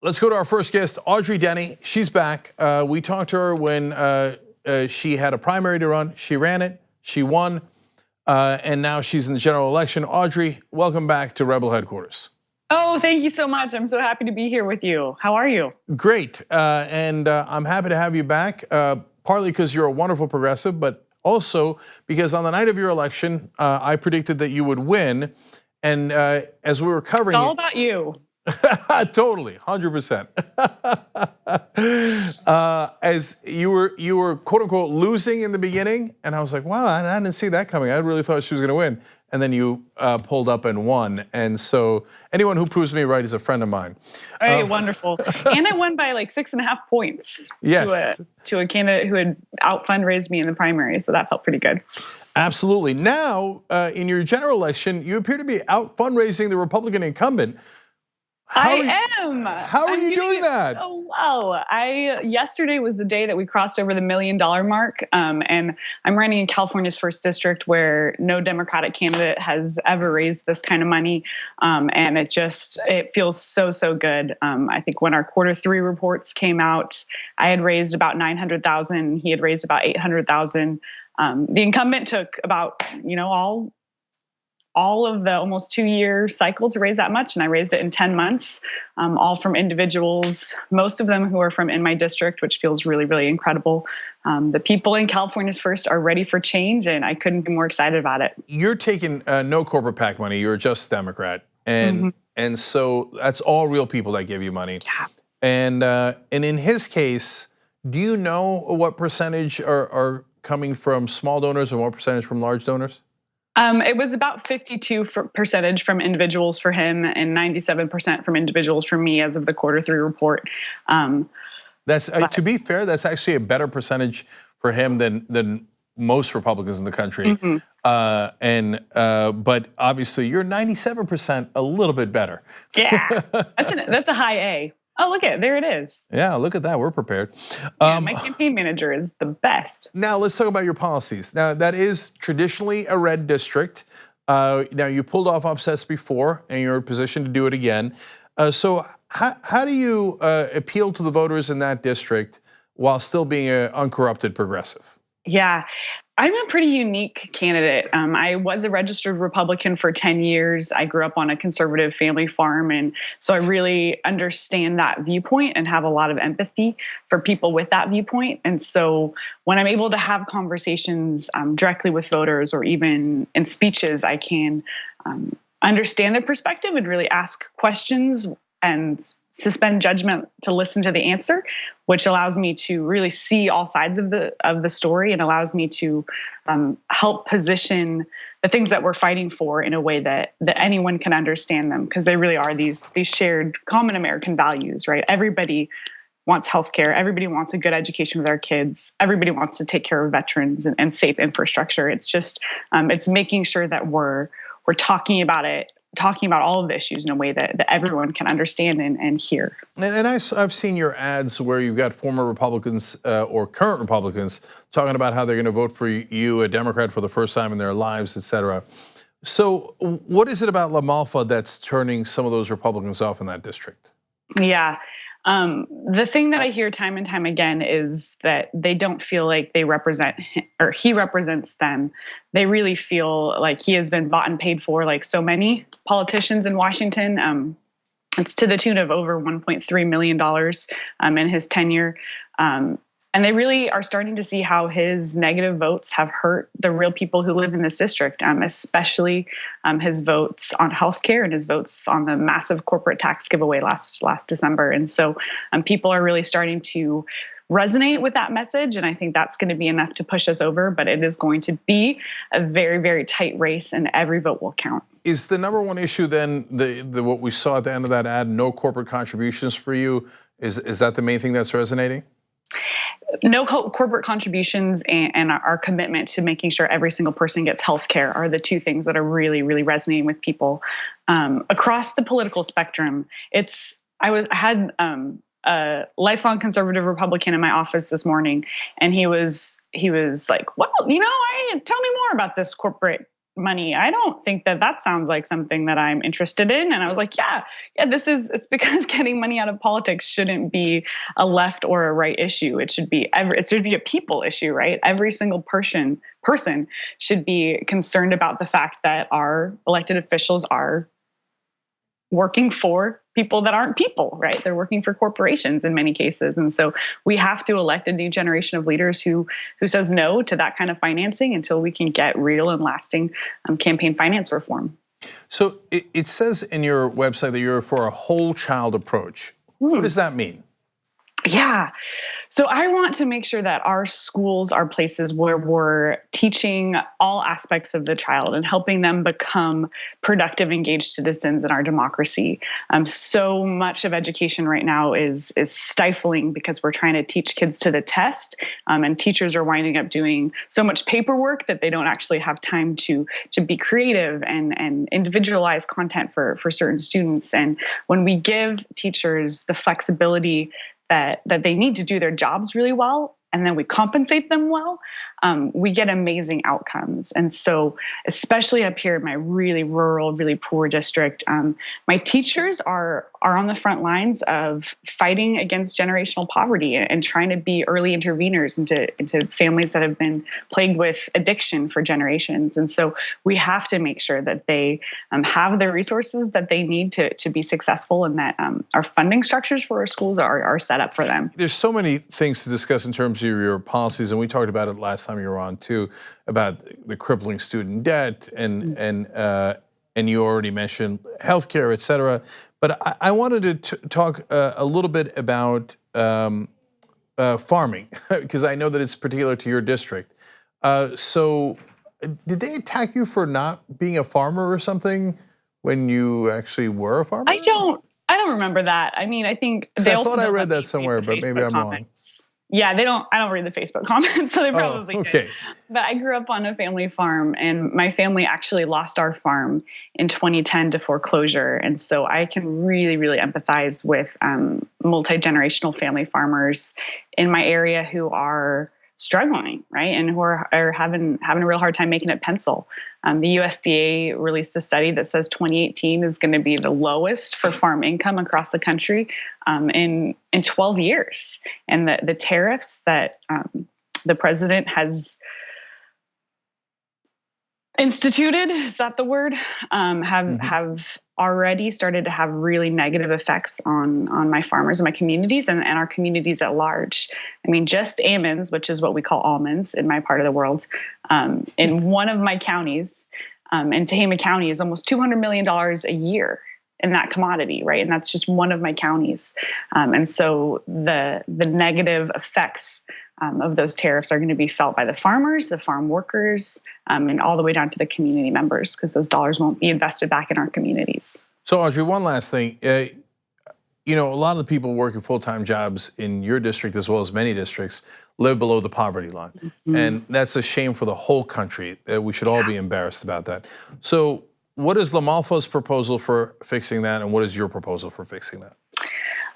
Let's go to our first guest, Audrey Denney. She's back. We talked to her when she had a primary to run. She ran it, she won, and now she's in the general election. Audrey, welcome back to Rebel Headquarters. Oh, thank you so much. I'm so happy to be here with you. How are you? Great, and I'm happy to have you back, partly because you're a wonderful progressive, but also because on the night of your election, I predicted that you would win. And as we were covering it's all about you. Totally, 100%. As you were quote unquote losing in the beginning, and I was like, wow, I didn't see that coming. I really thought she was going to win, and then you pulled up and won. And so anyone who proves me right is a friend of mine. Hey, wonderful. And I won by like 6.5 points. Yes. To a candidate who had out fundraised me in the primary, so that felt pretty good. Absolutely. Now, in your general election, you appear to be out fundraising the Republican incumbent. How are you doing that? Oh wow! Yesterday was the day that we crossed over the $1 million mark, and I'm running in California's first district where no Democratic candidate has ever raised this kind of money, and it feels so good. I think when our Q3 reports came out, I had raised about $900,000. He had raised about $800,000. The incumbent took about all of the almost 2-year cycle to raise that much, and I raised it in 10 months, all from individuals, most of them who are from in my district, which feels really incredible. The people in California's First are ready for change, and I couldn't be more excited about it. You're taking no corporate PAC money, you're just a Democrat, and so that's all real people that give you money. Yeah. And in his case, do you know what percentage are coming from small donors and what percentage from large donors? It was about 52% from individuals for him and 97% from individuals for me as of the Q3 report. That's to be fair, that's actually a better percentage for him than most Republicans in the country. But obviously you're 97%, a little bit better. Yeah, that's a high A. Oh, look there it is. Yeah, look at that, we're prepared. Yeah, my campaign manager is the best. Now let's talk about your policies. Now that is traditionally a red district. Now you pulled off upsets before and you're in a position to do it again. So how do you appeal to the voters in that district while still being an uncorrupted progressive? Yeah. I'm a pretty unique candidate. I was a registered Republican for 10 years. I grew up on a conservative family farm. And so I really understand that viewpoint and have a lot of empathy for people with that viewpoint. And so when I'm able to have conversations directly with voters or even in speeches, I can understand their perspective and really ask questions and suspend judgment to listen to the answer, which allows me to really see all sides of the story and allows me to help position the things that we're fighting for in a way that anyone can understand them, because they really are these shared common American values, right? Everybody wants healthcare. Everybody wants a good education for their kids. Everybody wants to take care of veterans and safe infrastructure. It's just it's making sure that we're talking about all of the issues in a way that everyone can understand and hear. And I've seen your ads where you've got former Republicans or current Republicans talking about how they're going to vote for you, a Democrat, for the first time in their lives, et cetera. So what is it about La Malfa that's turning some of those Republicans off in that district? Yeah. The thing that I hear time and time again is that they don't feel like they represent him, or he represents them. They really feel like he has been bought and paid for, like so many politicians in Washington. It's to the tune of over $1.3 million in his tenure. And they really are starting to see how his negative votes have hurt the real people who live in this district, especially his votes on healthcare and his votes on the massive corporate tax giveaway last December. And so people are really starting to resonate with that message. And I think that's going to be enough to push us over. But it is going to be a very tight race, and every vote will count. Is the number one issue then what we saw at the end of that ad, no corporate contributions for you? Is that the main thing that's resonating? No corporate contributions and our commitment to making sure every single person gets health care are the two things that are really resonating with people across the political spectrum. I had a lifelong conservative Republican in my office this morning, and he was like, "Well, tell me more about this corporate money. I don't think that sounds like something that I'm interested in. And I was like, yeah, it's because getting money out of politics shouldn't be a left or a right issue. It should be a people issue, right? Every single person should be concerned about the fact that our elected officials are working for people that aren't people, right? They're working for corporations in many cases. And so we have to elect a new generation of leaders who says no to that kind of financing until we can get real and lasting campaign finance reform. So it says in your website that you're for a whole child approach. What does that mean? Yeah. So I want to make sure that our schools are places where we're teaching all aspects of the child and helping them become productive, engaged citizens in our democracy. So much of education right now is stifling because we're trying to teach kids to the test, and teachers are winding up doing so much paperwork that they don't actually have time to be creative and individualize content for certain students. And when we give teachers the flexibility that they need to do their jobs really well, and then we compensate them well, we get amazing outcomes. And so, especially up here in my really rural, really poor district, my teachers are on the front lines of fighting against generational poverty and trying to be early interveners into families that have been plagued with addiction for generations. And so we have to make sure that they have the resources that they need to be successful, and that our funding structures for our schools are set up for them. There's so many things to discuss in terms of your policies, and we talked about it last time you were on too, about the crippling student debt, and you already mentioned healthcare, et cetera. But I wanted to talk a little bit about farming, because I know that it's particular to your district. So did they attack you for not being a farmer or something when you actually were a farmer? I don't remember that. I mean, I think they also I read that somewhere, but maybe I'm wrong. Yeah, I don't read the Facebook comments, so they probably okay. did. But I grew up on a family farm, and my family actually lost our farm in 2010 to foreclosure. And so I can really, really empathize with multi-generational family farmers in my area who are struggling, right? And who are having a real hard time making it pencil. The USDA released a study that says 2018 is going to be the lowest for farm income across the country in 12 years. And the tariffs that the president has instituted, is that the word, have already started to have really negative effects on my farmers and my communities and our communities at large. I mean, just almonds, which is what we call almonds in my part of the world, in one of my counties, in Tehama County, is almost $200 million a year in that commodity, right? And that's just one of my counties. And so the negative effects of those tariffs are going to be felt by the farmers, the farm workers, and all the way down to the community members, because those dollars won't be invested back in our communities. So Audrey, one last thing. You know, a lot of the people working full-time jobs in your district, as well as many districts, live below the poverty line. Mm-hmm. And that's a shame for the whole country. We should all be embarrassed about that. So what is LaMalfa's proposal for fixing that, and what is your proposal for fixing that?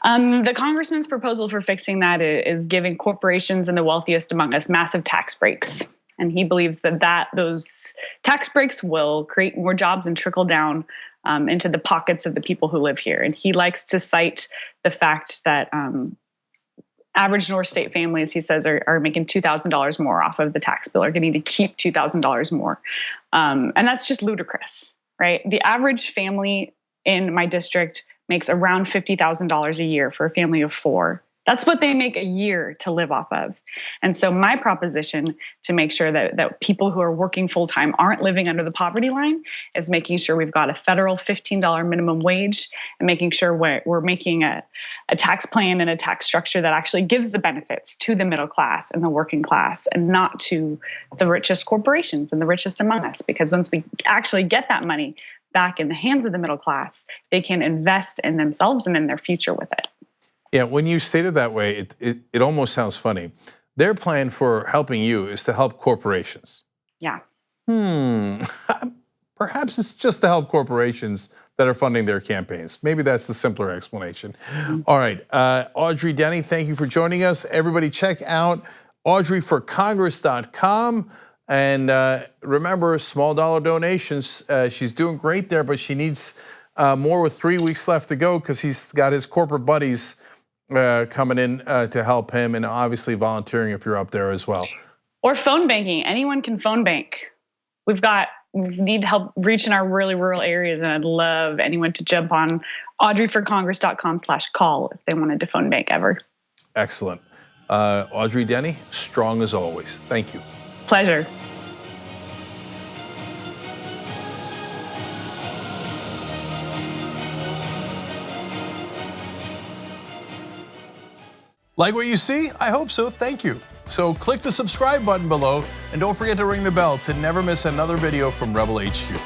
The congressman's proposal for fixing that is giving corporations and the wealthiest among us massive tax breaks. And he believes that those tax breaks will create more jobs and trickle down into the pockets of the people who live here. And he likes to cite the fact that average North State families, he says, are making $2,000 more off of the tax bill, are getting to keep $2,000 more. And that's just ludicrous, right? The average family in my district makes around $50,000 a year for a family of four. That's what they make a year to live off of. And so my proposition to make sure that people who are working full-time aren't living under the poverty line is making sure we've got a federal $15 minimum wage, and making sure we're making a tax plan and a tax structure that actually gives the benefits to the middle class and the working class, and not to the richest corporations and the richest among us. Because once we actually get that money back in the hands of the middle class, they can invest in themselves and in their future with it. Yeah, when you state it that way, it almost sounds funny. Their plan for helping you is to help corporations. Yeah. Perhaps it's just to help corporations that are funding their campaigns. Maybe that's the simpler explanation. Mm-hmm. All right, Audrey Denney, thank you for joining us. Everybody check out audreyforcongress.com. And remember, small dollar donations. She's doing great there, but she needs more with 3 weeks left to go because he's got his corporate buddies coming in to help him, and obviously volunteering if you're up there as well. Or phone banking. Anyone can phone bank. We need help reaching our really rural areas, and I'd love anyone to jump on audreyforcongress.com/call if they wanted to phone bank ever. Excellent. Audrey Denney, strong as always. Thank you. Pleasure. Like what you see? I hope so. Thank you. So click the subscribe button below and don't forget to ring the bell to never miss another video from Rebel HQ.